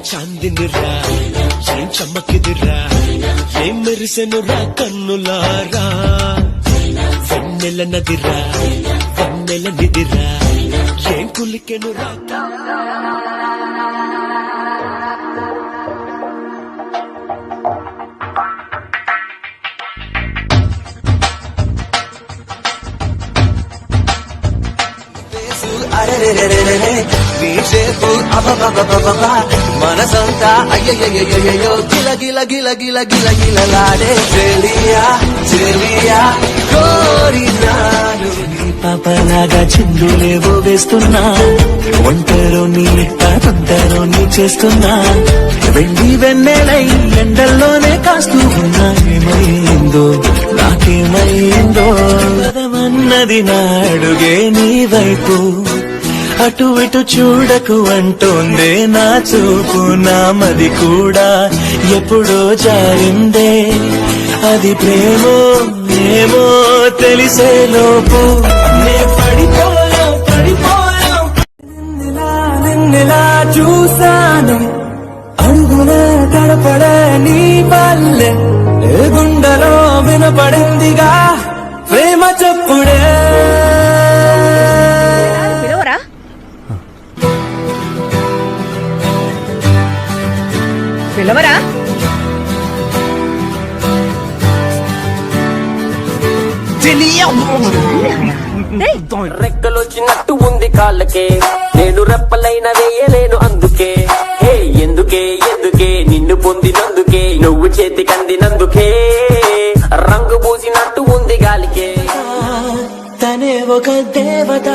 చాందినిరా ఏం చమ్మకిదిరా ఏం మెరిసెనురా కన్నులారా వెన్నెల నదిరా వెన్నెల నిదిరా ఏం కులికెనురా మనసంతా అయ్యయ్యో గిల గిల గిల గిల గిల గిలలాడే చెలియా చెలియా కోరినాను పాపలాగా చిందులేవో వేస్తున్నా ఒంటరో నీ తొందరో నీ చేస్తున్నా వెండి వెన్నెలై ఎండల్లోనే కాస్తూ ఉన్నా ఏమైందో నాకేమైందో పదమన్నది నాడుగే నీ వైపు అటు ఇటు చూడకు అంటోందే నా చూపు నా మది కూడా ఎప్పుడో జారిందే అది ప్రేమో ఏమో తెలిసే లోపు నే పడిపోయా నిన్నెలా చూసాను అడుగునే తడపడే నీ పల్లె గుండెలో వినపడిందిగా ప్రేమ చెప్పుడే పిలవరా రెక్కలొచ్చినట్టు ఉంది కాళ్ళకే నేను రెప్పలైన వేయలేను అందుకే హే ఎందుకే ఎందుకే నిన్ను పొందినందుకే నువ్వు చేతికందినందుకే రంగు పూసినట్టు ఉంది గాలికే తనే ఒక దేవత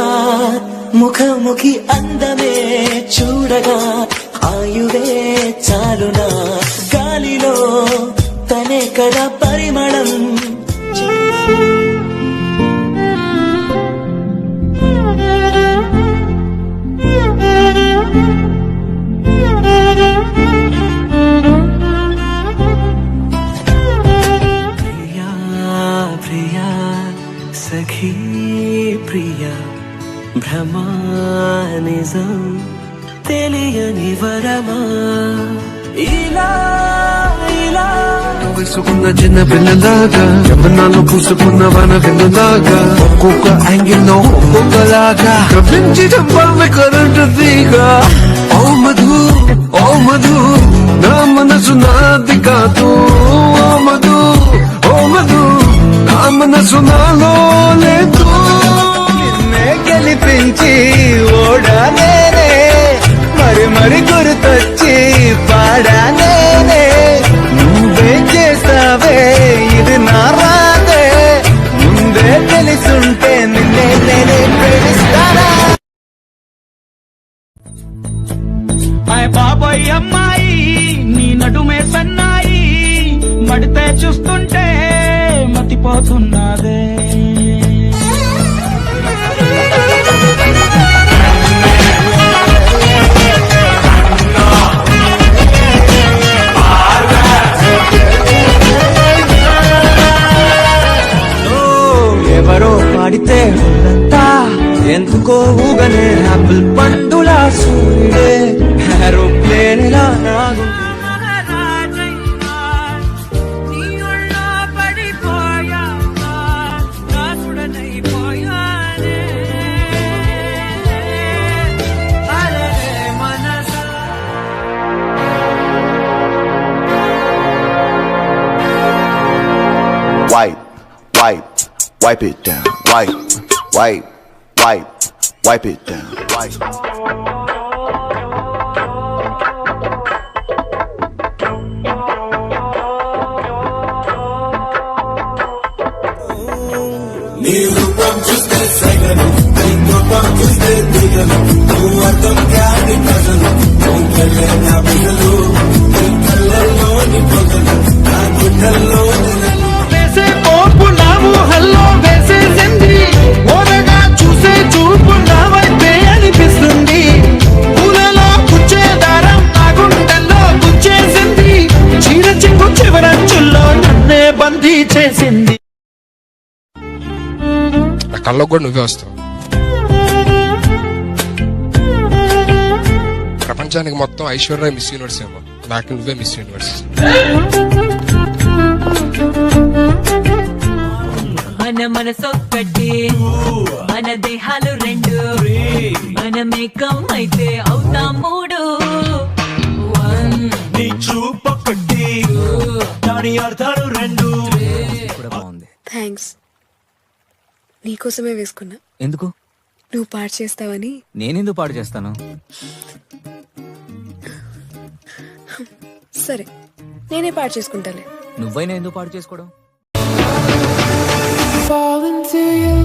ముఖముఖి అందమే చూడగా ఆయువే చాలునా గాలిలో తనే కదా పరిమళం ప్రియా ప్రియా సఖీ ప్రియా భ్రమానిజం తెలియని వరమా ఇలా ఇలా వేసుకున్న చిన్న పిల్లలాగా యమనాలు పూసుకున్న వన వెన్నులాగా ఒక్కొక్క యాంగిల్ లో ఒక్కొక్కలాగా కవ్వించి చంపాలి కరెంటు తీగ ఓ మధు నా మనసు నాది కాదు ఓ మధు నా మనసు నాలో లేదు నిన్నే గెలిపించి ఓడానే మరి గుర్తొచ్చి పాడానే నువ్వే చేసావే ఇది నా రాదే ముందే తెలుసుంటే నిన్నే నేనే ప్రేమిస్తానా బాబాయ్ అమ్మాయి నీ నడుమే సన్నాయి మడితే చూస్తుంటే మతిపోతున్నదే ఎవరో పాడితే ఉన్నంతా ఎందుకో ఊగనే యాపిల్ పండులా సూర్యుడే aeroplane law Nagu Wipe it down, wipe it down, నీ రూపం చూస్తే సైగను నీ రూపం చూస్తే దిగను నువ్వు అర్థం కాని ప్రజలు నువ్వు నా బిడ్డలు నీ కళ్ళల్లోని పొగలు నా గుండెల్లో వేసే పోపు నా ఊహల్లో వేసేసింది ఓరగా చూసే చూపు నా వైపే అనిపిస్తుంది పూలలో గుచ్చే దారం నా గుండెల్లో గుచ్చేసింది చీర చింగు చివరంచుల్లో నన్నే బందీ చేసింది కళ్ళకు కూడా నువ్వే వస్తావు. ప్రపంచానికి మొత్తం ఐశ్వర్య మిస్ యూనివర్స్ ఏమో, నాకు నువ్వే మిస్ యూనివర్స్. మన మనసొక్కటి, మన దేహాలు రెండు, మన మేకం అయితే అవుతాం మూడు. నీ చూపొక్కటి, దాని అర్థాలు రెండు. థ్యాంక్స్. నీకోసమే వేసుకున్నా. ఎందుకు? నువ్వు పాడు చేస్తావని. నేనెందుకు పాడు చేస్తాను? సరే, నేనే పాడు చేసుకుంటాలే. నువ్వైనా ఎందుకు పాడు చేసుకోవడం? fall into your